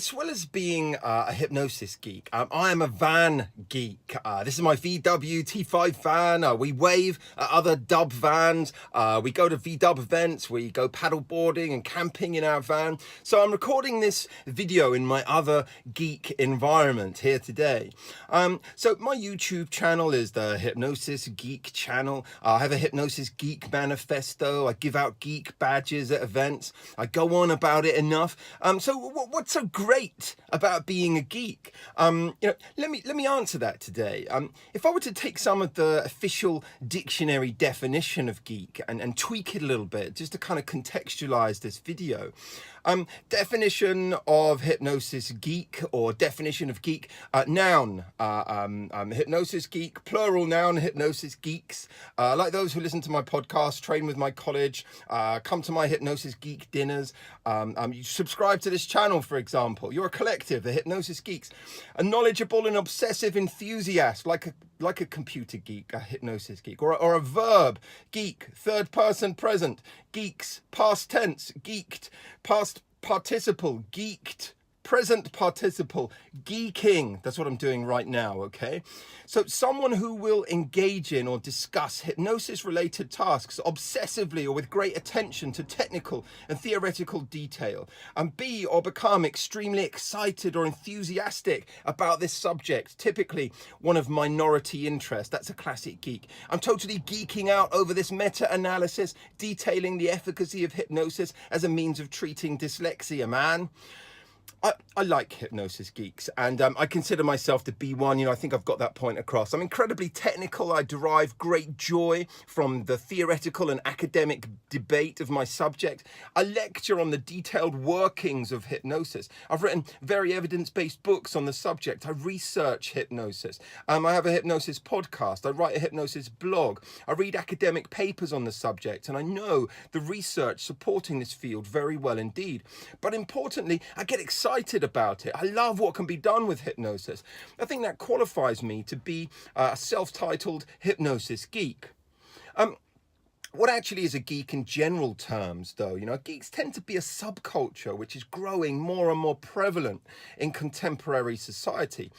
as well as being a hypnosis geek, I am a van geek. This is my VW T5 van. We wave at other dub vans. We go to Vee Dub events. We go paddle boarding and camping in our van. So I'm recording this video in my other geek environment here today. So my YouTube channel is the Hypnosis Geek channel. I have a Hypnosis Geek manifesto. I give out geek badges at events. I go on about it enough. So what's so great about being a geek? Let me answer that today. If I were to take some of the official dictionary definition of geek and tweak it a little bit, just to kind of contextualize this video. Definition of hypnosis geek, or definition of geek, noun, hypnosis geek, plural noun, hypnosis geeks, like those who listen to my podcast, train with my college, come to my hypnosis geek dinners, you subscribe to this channel, for example. You're a collective, the hypnosis geeks, a knowledgeable and obsessive enthusiast, like a computer geek, a hypnosis geek, or a verb, geek, third person present, geeks, past tense, geeked, past participle, geeked, present participle, geeking. That's what I'm doing right now, okay? So someone who will engage in or discuss hypnosis-related tasks obsessively or with great attention to technical and theoretical detail, and be or become extremely excited or enthusiastic about this subject, typically one of minority interest. That's a classic geek. I'm totally geeking out over this meta-analysis detailing the efficacy of hypnosis as a means of treating dyslexia, man. I like hypnosis geeks, and I consider myself to be one. I think I've got that point across. I'm incredibly technical. I derive great joy from the theoretical and academic debate of my subject. I lecture on the detailed workings of hypnosis. I've written very evidence-based books on the subject. I research hypnosis. I have a hypnosis podcast. I write a hypnosis blog. I read academic papers on the subject, and I know the research supporting this field very well indeed. But importantly, I get excited about it. I love what can be done with hypnosis. I think that qualifies me to be a self-titled hypnosis geek. What actually is a geek in general terms, though? Geeks tend to be a subculture which is growing more and more prevalent in contemporary society.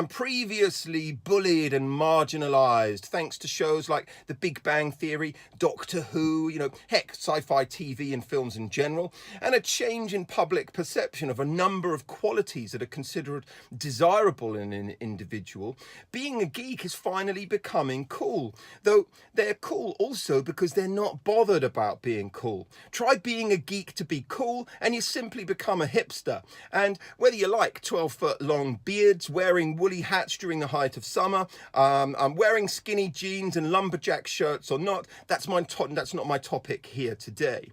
Previously bullied and marginalized thanks to shows like The Big Bang Theory, Doctor Who, heck, sci-fi TV and films in general, and a change in public perception of a number of qualities that are considered desirable in an individual. Being a geek is finally becoming cool, though they're cool also because they're not bothered about being cool. Try being a geek to be cool and you simply become a hipster. And whether you like 12-foot long beards, wearing woolly hats during the height of summer, wearing skinny jeans and lumberjack shirts or not, that's not my topic here today.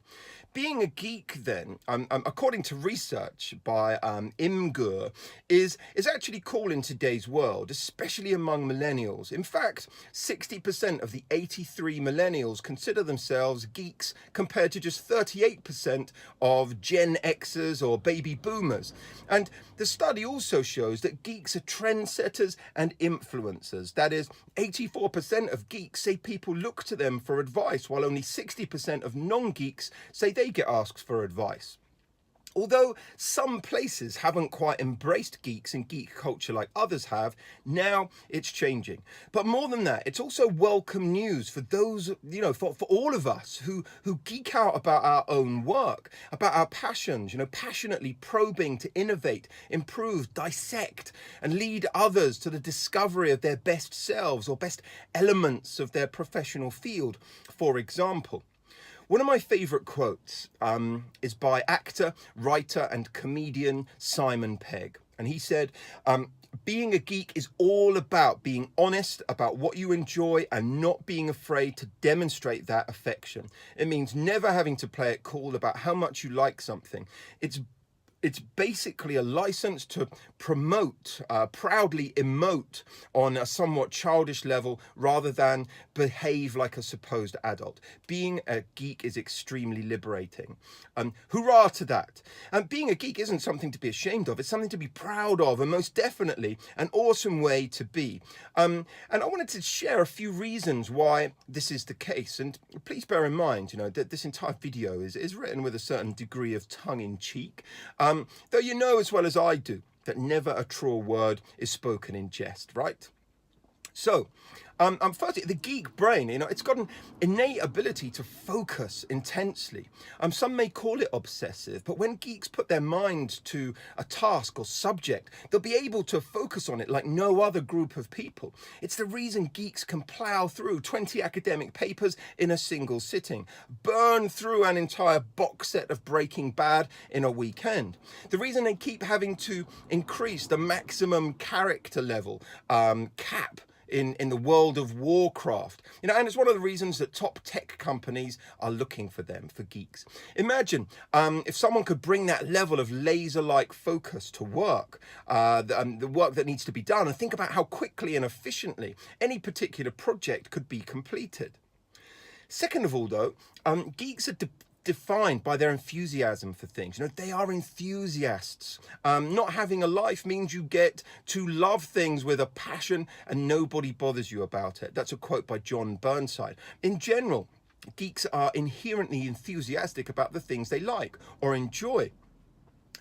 Being a geek, then, according to research by Imgur, is actually cool in today's world, especially among millennials. In fact, 60% of the 83 millennials consider themselves geeks, compared to just 38% of Gen Xers or baby boomers. And the study also shows that geeks are trendsetters and influencers. That is, 84% of geeks say people look to them for advice, while only 60% of non-geeks say they get asked for advice. Although some places haven't quite embraced geeks and geek culture like others have, now it's changing. But more than that, it's also welcome news for those, for all of us who geek out about our own work, about our passions, passionately probing to innovate, improve, dissect, and lead others to the discovery of their best selves or best elements of their professional field, for example. One of my favourite quotes is by actor, writer and comedian Simon Pegg. And he said, being a geek is all about being honest about what you enjoy and not being afraid to demonstrate that affection. It means never having to play it cool about how much you like something. It's basically a license to promote, proudly emote on a somewhat childish level rather than behave like a supposed adult. Being a geek is extremely liberating. Hurrah to that. Being a geek isn't something to be ashamed of. It's something to be proud of, and most definitely an awesome way to be. And I wanted to share a few reasons why this is the case. And please bear in mind, that this entire video is written with a certain degree of tongue-in-cheek. Though you know as well as I do that never a truer word is spoken in jest, right? So, firstly, the geek brain, it's got an innate ability to focus intensely. Some may call it obsessive, but when geeks put their mind to a task or subject, they'll be able to focus on it like no other group of people. It's the reason geeks can plow through 20 academic papers in a single sitting, burn through an entire box set of Breaking Bad in a weekend. The reason they keep having to increase the maximum character level cap in the world of Warcraft, and it's one of the reasons that top tech companies are looking for them, for geeks. Imagine if someone could bring that level of laser-like focus to work, the work that needs to be done, and think about how quickly and efficiently any particular project could be completed. Second of all, though, geeks are defined by their enthusiasm for things. They are enthusiasts. Not having a life means you get to love things with a passion and nobody bothers you about it. That's a quote by John Burnside. In general, geeks are inherently enthusiastic about the things they like or enjoy.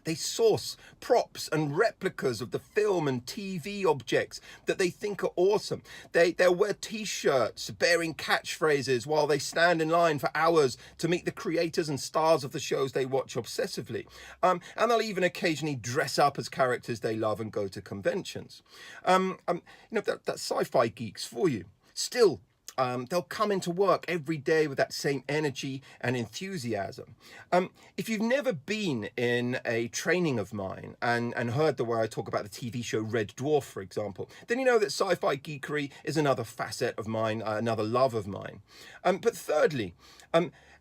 They source props and replicas of the film and TV objects that they think are awesome. They'll wear t-shirts bearing catchphrases while they stand in line for hours to meet the creators and stars of the shows they watch obsessively. And they'll even occasionally dress up as characters they love and go to conventions. That's sci-fi geeks for you. Still, they'll come into work every day with that same energy and enthusiasm. If you've never been in a training of mine and heard the way I talk about the TV show Red Dwarf, for example, then you know that sci-fi geekery is another facet of mine, another love of mine. But thirdly,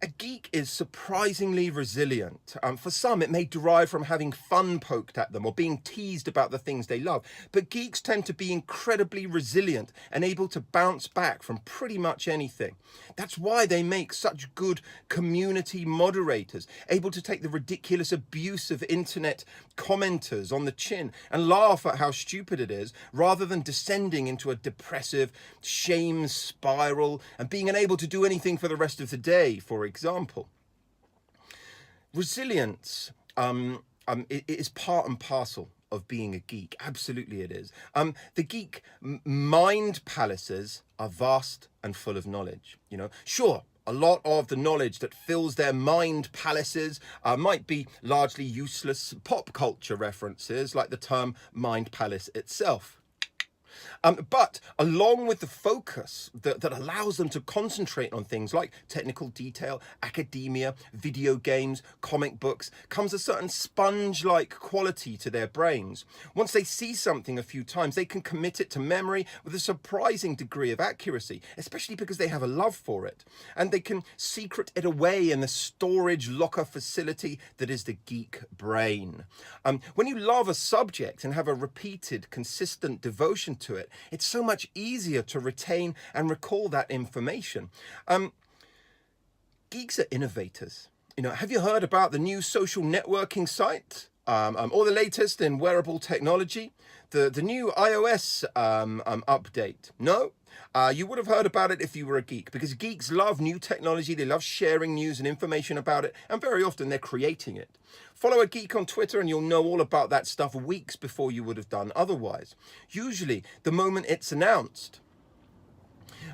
a geek is surprisingly resilient. For some, it may derive from having fun poked at them or being teased about the things they love. But geeks tend to be incredibly resilient and able to bounce back from pretty much anything. That's why they make such good community moderators, able to take the ridiculous abuse of internet commenters on the chin and laugh at how stupid it is, rather than descending into a depressive shame spiral and being unable to do anything for the rest of the day, for example. Resilience it is part and parcel of being a geek. Absolutely it is. The geek mind palaces are vast and full of knowledge. Sure, a lot of the knowledge that fills their mind palaces might be largely useless pop culture references, like the term mind palace itself. But along with the focus that allows them to concentrate on things like technical detail, academia, video games, comic books, comes a certain sponge-like quality to their brains. Once they see something a few times, they can commit it to memory with a surprising degree of accuracy, especially because they have a love for it. And they can secret it away in the storage locker facility that is the geek brain. When you love a subject and have a repeated, consistent devotion to it, it's so much easier to retain and recall that information. Geeks are innovators. Have you heard about the new social networking site? Or the latest in wearable technology? The new iOS update? No? You would have heard about it if you were a geek, because geeks love new technology, they love sharing news and information about it, and very often they're creating it. Follow a geek on Twitter and you'll know all about that stuff weeks before you would have done otherwise. Usually, the moment it's announced.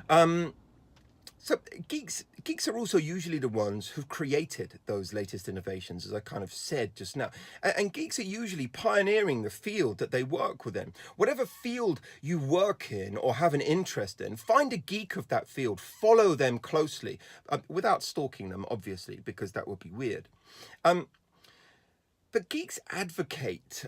So geeks are also usually the ones who've created those latest innovations, as I kind of said just now. And geeks are usually pioneering the field that they work within. Whatever field you work in or have an interest in, find a geek of that field, follow them closely, without stalking them, obviously, because that would be weird. But geeks advocate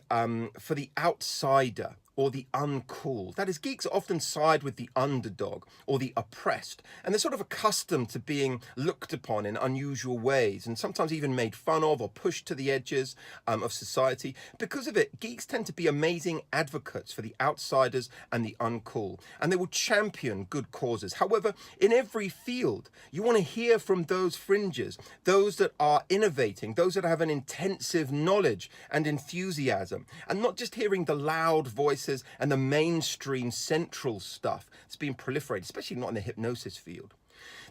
for the outsider or the uncool. That is, geeks often side with the underdog or the oppressed, and they're sort of accustomed to being looked upon in unusual ways and sometimes even made fun of or pushed to the edges of society. Because of it, geeks tend to be amazing advocates for the outsiders and the uncool, and they will champion good causes. However, in every field, you want to hear from those fringes, those that are innovating, those that have an intensive knowledge and enthusiasm, and not just hearing the loud voices and the mainstream central stuff that's being proliferated, especially not in the hypnosis field.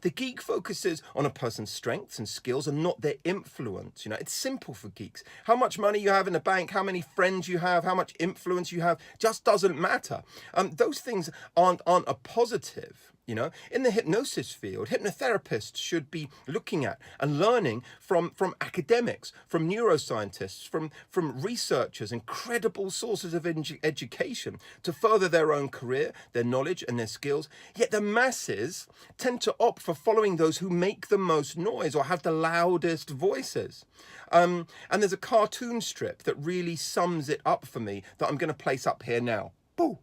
The geek focuses on a person's strengths and skills and not their influence. It's simple for geeks. How much money you have in the bank, how many friends you have, how much influence you have, just doesn't matter. Those things aren't a positive. In the hypnosis field, hypnotherapists should be looking at and learning from academics, from neuroscientists, from researchers, incredible sources of education to further their own career, their knowledge and their skills. Yet the masses tend to opt for following those who make the most noise or have the loudest voices. And there's a cartoon strip that really sums it up for me that I'm going to place up here now. Boo!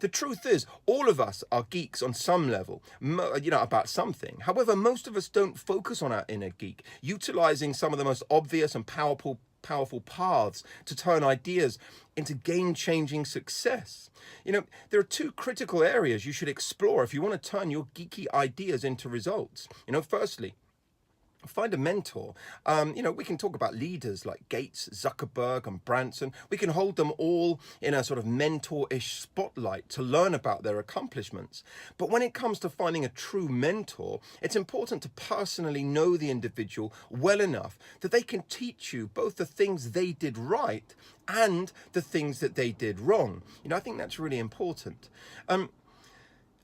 The truth is, all of us are geeks on some level, about something. However, most of us don't focus on our inner geek, utilizing some of the most obvious and powerful paths to turn ideas into game-changing success. There are two critical areas you should explore if you want to turn your geeky ideas into results. Firstly, find a mentor. We can talk about leaders like Gates, Zuckerberg, and Branson. We can hold them all in a sort of mentor-ish spotlight to learn about their accomplishments. But when it comes to finding a true mentor, it's important to personally know the individual well enough that they can teach you both the things they did right and the things that they did wrong. I think that's really important.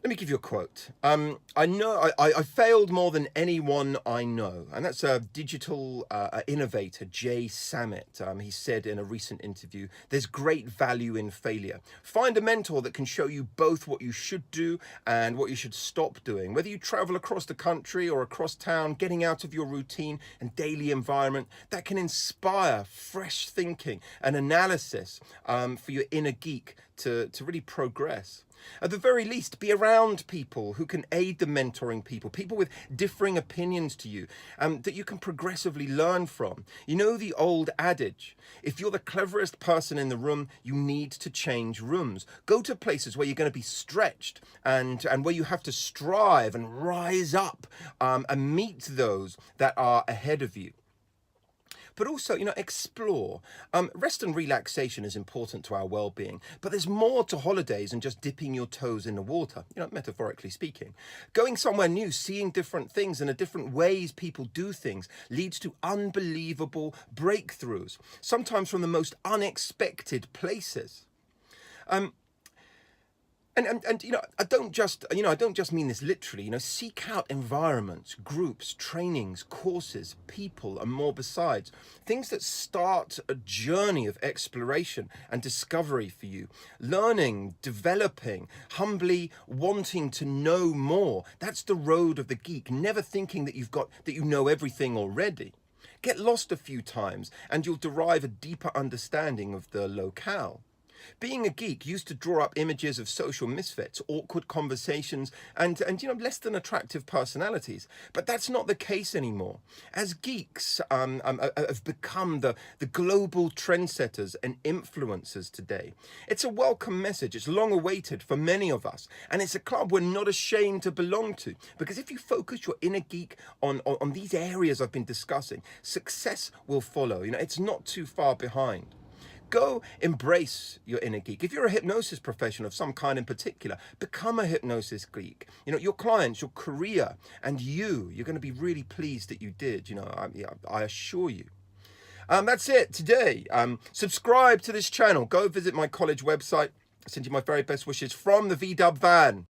Let me give you a quote. I know I failed more than anyone I know. And that's a digital innovator, Jay Samit. He said in a recent interview, there's great value in failure. Find a mentor that can show you both what you should do and what you should stop doing. Whether you travel across the country or across town, getting out of your routine and daily environment, that can inspire fresh thinking and analysis for your inner geek to really progress. At the very least, be around people who can aid the mentoring people with differing opinions to you, that you can progressively learn from. The old adage, if you're the cleverest person in the room, you need to change rooms. Go to places where you're going to be stretched and where you have to strive and rise up and meet those that are ahead of you. But also, explore. Rest and relaxation is important to our well-being, but there's more to holidays than just dipping your toes in the water, metaphorically speaking. Going somewhere new, seeing different things and the different ways people do things leads to unbelievable breakthroughs, sometimes from the most unexpected places. And I don't just mean this literally. Seek out environments, groups, trainings, courses, people, and more besides. Things that start a journey of exploration and discovery for you. Learning, developing, humbly wanting to know more. That's the road of the geek. Never thinking that you know everything already. Get lost a few times, and you'll derive a deeper understanding of the locale. Being a geek used to draw up images of social misfits, awkward conversations, and less than attractive personalities. But that's not the case anymore. As geeks have become the global trendsetters and influencers today. It's a welcome message. It's long awaited for many of us. And it's a club we're not ashamed to belong to. Because if you focus your inner geek on these areas I've been discussing, success will follow. It's not too far behind. Go embrace your inner geek. If you're a hypnosis professional of some kind in particular, become a hypnosis geek. Your clients, your career, and you're going to be really pleased that you did. I assure you. That's it today. Subscribe to this channel. Go visit my college website. I send you my very best wishes from the Vee Dub van.